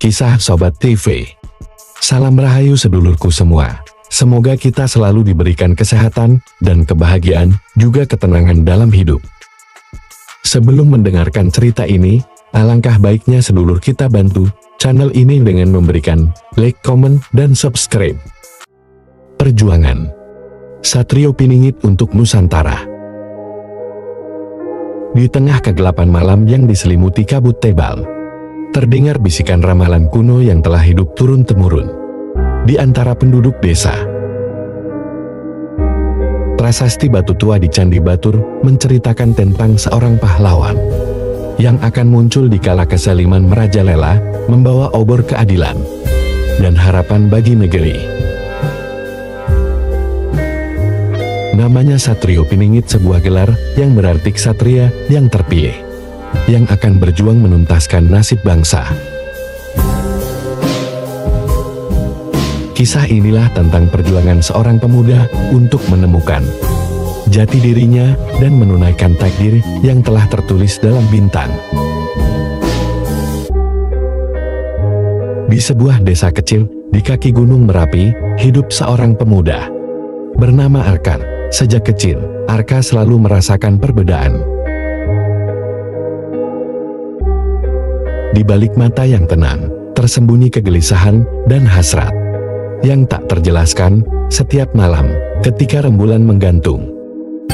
Kisah Sobat TV. Salam rahayu sedulurku semua. Semoga kita selalu diberikan kesehatan dan kebahagiaan, juga ketenangan dalam hidup. Sebelum mendengarkan cerita ini, alangkah baiknya sedulur kita bantu channel ini dengan memberikan like, komen, dan subscribe. Perjuangan Satrio Piningit untuk Nusantara. Di tengah kegelapan malam yang diselimuti kabut tebal, terdengar bisikan ramalan kuno yang telah hidup turun-temurun di antara penduduk desa. Prasasti batu tua di Candi Batur menceritakan tentang seorang pahlawan yang akan muncul di kala kezaliman merajalela, membawa obor keadilan dan harapan bagi negeri. Namanya Satrio Piningit, sebuah gelar yang berarti ksatria yang terpilih, yang akan berjuang menuntaskan nasib bangsa. Kisah inilah tentang perjuangan seorang pemuda untuk menemukan jati dirinya dan menunaikan takdir yang telah tertulis dalam bintang. Di sebuah desa kecil di kaki Gunung Merapi, hidup seorang pemuda bernama Arka. Sejak kecil, Arka selalu merasakan perbedaan. Di balik mata yang tenang, tersembunyi kegelisahan dan hasrat yang tak terjelaskan. Setiap malam, ketika rembulan menggantung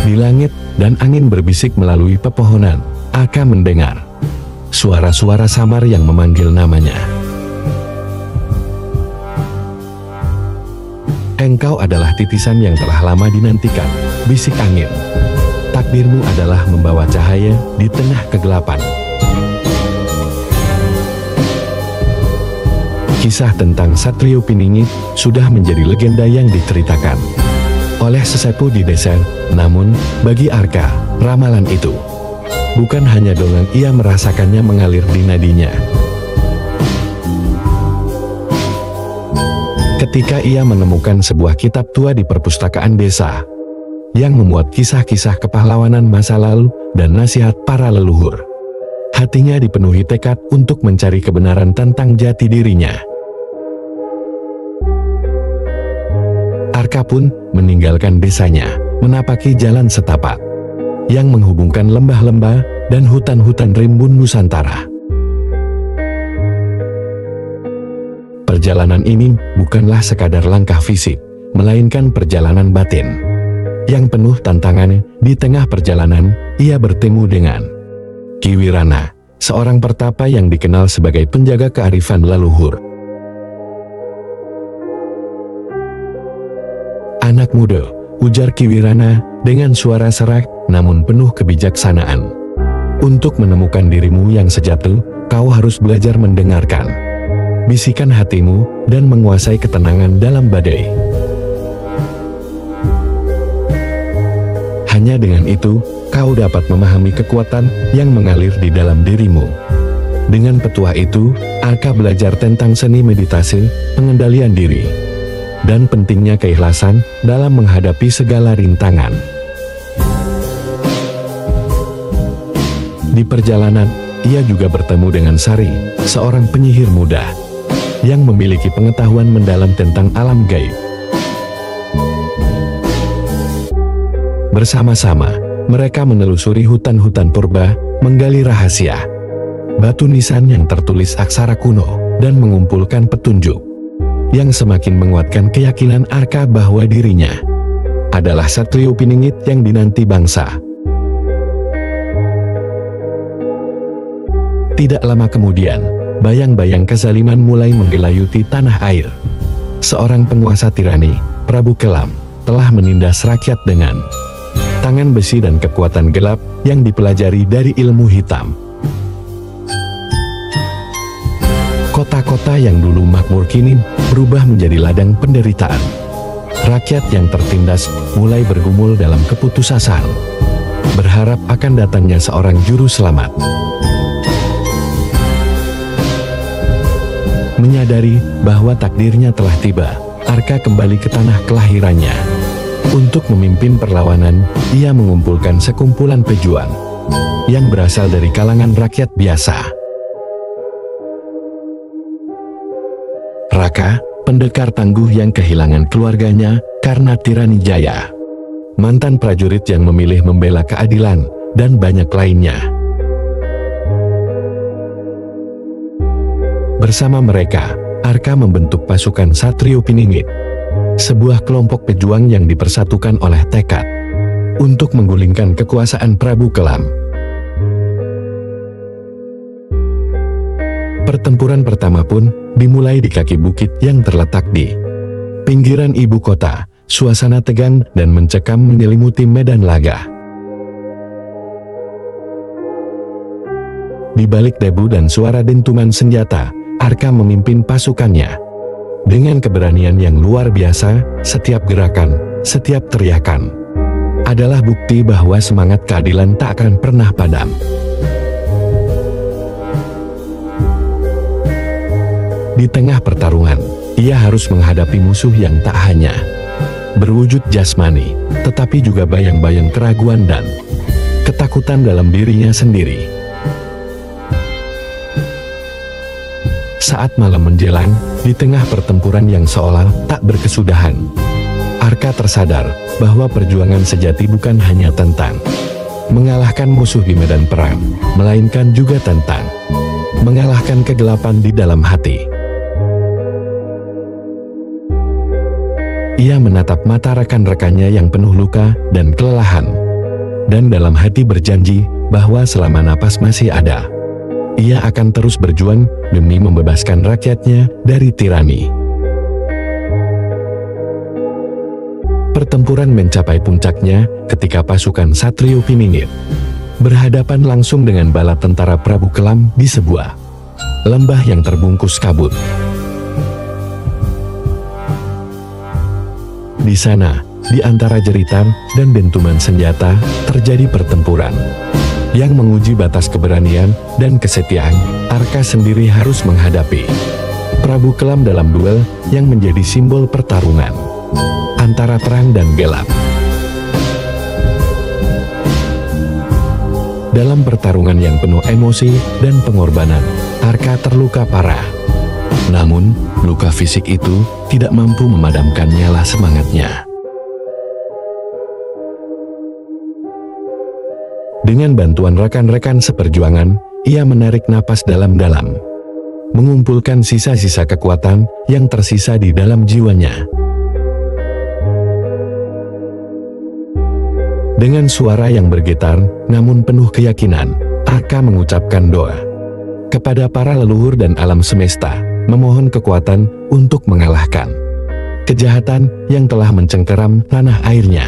di langit dan angin berbisik melalui pepohonan, Arka mendengar suara-suara samar yang memanggil namanya. Engkau adalah titisan yang telah lama dinantikan, bisik angin. Takdirmu adalah membawa cahaya di tengah kegelapan. Kisah tentang Satrio Piningit sudah menjadi legenda yang diceritakan oleh sesepuh di desa. Namun, bagi Arka, ramalan itu bukan hanya dongeng, ia merasakannya mengalir di nadinya. Ketika ia menemukan sebuah kitab tua di perpustakaan desa yang memuat kisah-kisah kepahlawanan masa lalu dan nasihat para leluhur, hatinya dipenuhi tekad untuk mencari kebenaran tentang jati dirinya. Arka pun meninggalkan desanya, menapaki jalan setapak yang menghubungkan lembah-lembah dan hutan-hutan rimbun Nusantara. Perjalanan ini bukanlah sekadar langkah fisik, melainkan perjalanan batin yang penuh tantangan. Di tengah perjalanan, ia bertemu dengan Ki Wirana, seorang pertapa yang dikenal sebagai penjaga kearifan leluhur. "Anak muda," ujar Ki Wirana dengan suara serak namun penuh kebijaksanaan. "Untuk menemukan dirimu yang sejati, kau harus belajar mendengarkan bisikan hatimu dan menguasai ketenangan dalam badai. Hanya dengan itu, kau dapat memahami kekuatan yang mengalir di dalam dirimu." Dengan petuah itu, Arka belajar tentang seni meditasi, pengendalian diri, dan pentingnya keikhlasan dalam menghadapi segala rintangan. Di perjalanan, ia juga bertemu dengan Sari, seorang penyihir muda yang memiliki pengetahuan mendalam tentang alam gaib. Bersama-sama, mereka menelusuri hutan-hutan purba, menggali rahasia batu nisan yang tertulis aksara kuno, dan mengumpulkan petunjuk yang semakin menguatkan keyakinan Arka bahwa dirinya adalah Satrio Piningit yang dinanti bangsa. Tidak lama kemudian, bayang-bayang kezaliman mulai menggelayuti tanah air. Seorang penguasa tirani, Prabu Kelam, telah menindas rakyat dengan tangan besi dan kekuatan gelap yang dipelajari dari ilmu hitam. Kota-kota yang dulu makmur kini berubah menjadi ladang penderitaan. Rakyat yang tertindas mulai bergumul dalam keputusasaan, berharap akan datangnya seorang juru selamat. Menyadari bahwa takdirnya telah tiba, Arka kembali ke tanah kelahirannya. Untuk memimpin perlawanan, ia mengumpulkan sekumpulan pejuang yang berasal dari kalangan rakyat biasa. Saka, pendekar tangguh yang kehilangan keluarganya karena tirani Jaya. Mantan prajurit yang memilih membela keadilan, dan banyak lainnya. Bersama mereka, Arka membentuk pasukan Satrio Piningit, sebuah kelompok pejuang yang dipersatukan oleh tekad untuk menggulingkan kekuasaan Prabu Kelam. Pertempuran pertama pun dimulai di kaki bukit yang terletak di pinggiran ibu kota. Suasana tegang dan mencekam menyelimuti medan laga. Di balik debu dan suara dentuman senjata, Arka memimpin pasukannya. Dengan keberanian yang luar biasa, setiap gerakan, setiap teriakan adalah bukti bahwa semangat keadilan tak akan pernah padam. Di tengah pertarungan, ia harus menghadapi musuh yang tak hanya berwujud jasmani, tetapi juga bayang-bayang keraguan dan ketakutan dalam dirinya sendiri. Saat malam menjelang, di tengah pertempuran yang seolah tak berkesudahan, Arka tersadar bahwa perjuangan sejati bukan hanya tentang mengalahkan musuh di medan perang, melainkan juga tentang mengalahkan kegelapan di dalam hati. Ia menatap mata rekan-rekannya yang penuh luka dan kelelahan, dan dalam hati berjanji bahwa selama napas masih ada, ia akan terus berjuang demi membebaskan rakyatnya dari tirani. Pertempuran mencapai puncaknya ketika pasukan Satrio Piningit berhadapan langsung dengan bala tentara Prabu Kelam di sebuah lembah yang terbungkus kabut. Di sana, di antara jeritan dan dentuman senjata, terjadi pertempuran yang menguji batas keberanian dan kesetiaan. Arka sendiri harus menghadapi Prabu Kelam dalam duel yang menjadi simbol pertarungan antara terang dan gelap. Dalam pertarungan yang penuh emosi dan pengorbanan, Arka terluka parah. Namun, luka fisik itu tidak mampu memadamkan nyala semangatnya. Dengan bantuan rekan-rekan seperjuangan, ia menarik napas dalam-dalam, mengumpulkan sisa-sisa kekuatan yang tersisa di dalam jiwanya. Dengan suara yang bergetar, namun penuh keyakinan, Arka mengucapkan doa kepada para leluhur dan alam semesta, memohon kekuatan untuk mengalahkan kejahatan yang telah mencengkeram tanah airnya.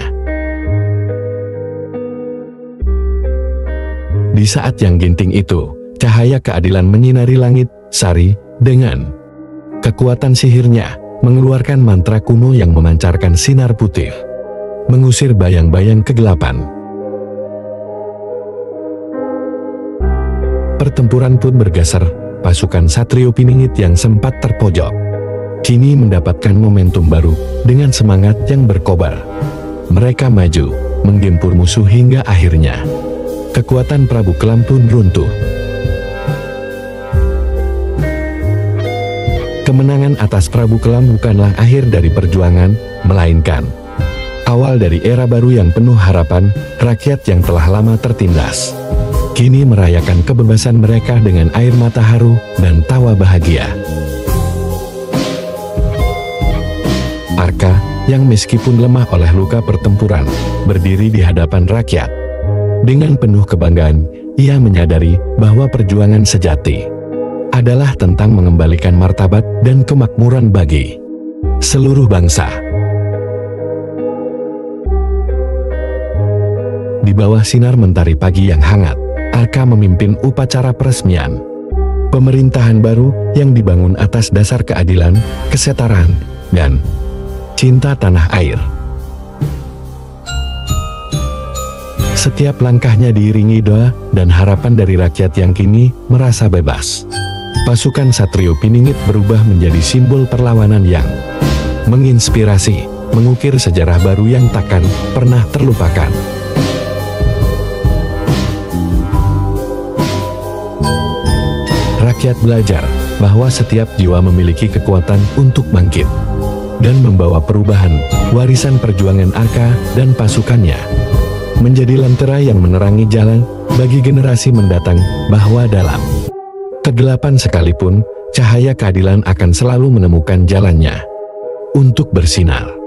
Di saat yang ginting itu, cahaya keadilan menyinari langit. Sari, dengan kekuatan sihirnya, mengeluarkan mantra kuno yang memancarkan sinar putih, mengusir bayang-bayang kegelapan. Pertempuran pun bergeser. Pasukan Satrio Piningit yang sempat terpojok kini mendapatkan momentum baru. Dengan semangat yang berkobar, mereka maju, menggempur musuh hingga akhirnya kekuatan Prabu Kelam pun runtuh. Kemenangan atas Prabu Kelam bukanlah akhir dari perjuangan, melainkan awal dari era baru yang penuh harapan. Rakyat yang telah lama tertindas kini merayakan kebebasan mereka dengan air mata haru dan tawa bahagia. Arka, yang meskipun lemah oleh luka pertempuran, berdiri di hadapan rakyat. Dengan penuh kebanggaan, ia menyadari bahwa perjuangan sejati adalah tentang mengembalikan martabat dan kemakmuran bagi seluruh bangsa. Di bawah sinar mentari pagi yang hangat, Arka memimpin upacara peresmian pemerintahan baru yang dibangun atas dasar keadilan, kesetaraan, dan cinta tanah air. Setiap langkahnya diiringi doa dan harapan dari rakyat yang kini merasa bebas. Pasukan Satrio Piningit berubah menjadi simbol perlawanan yang menginspirasi, mengukir sejarah baru yang takkan pernah terlupakan. Rakyat belajar bahwa setiap jiwa memiliki kekuatan untuk bangkit dan membawa perubahan. Warisan perjuangan Aka dan pasukannya menjadi lentera yang menerangi jalan bagi generasi mendatang, bahwa dalam kegelapan sekalipun, cahaya keadilan akan selalu menemukan jalannya untuk bersinar.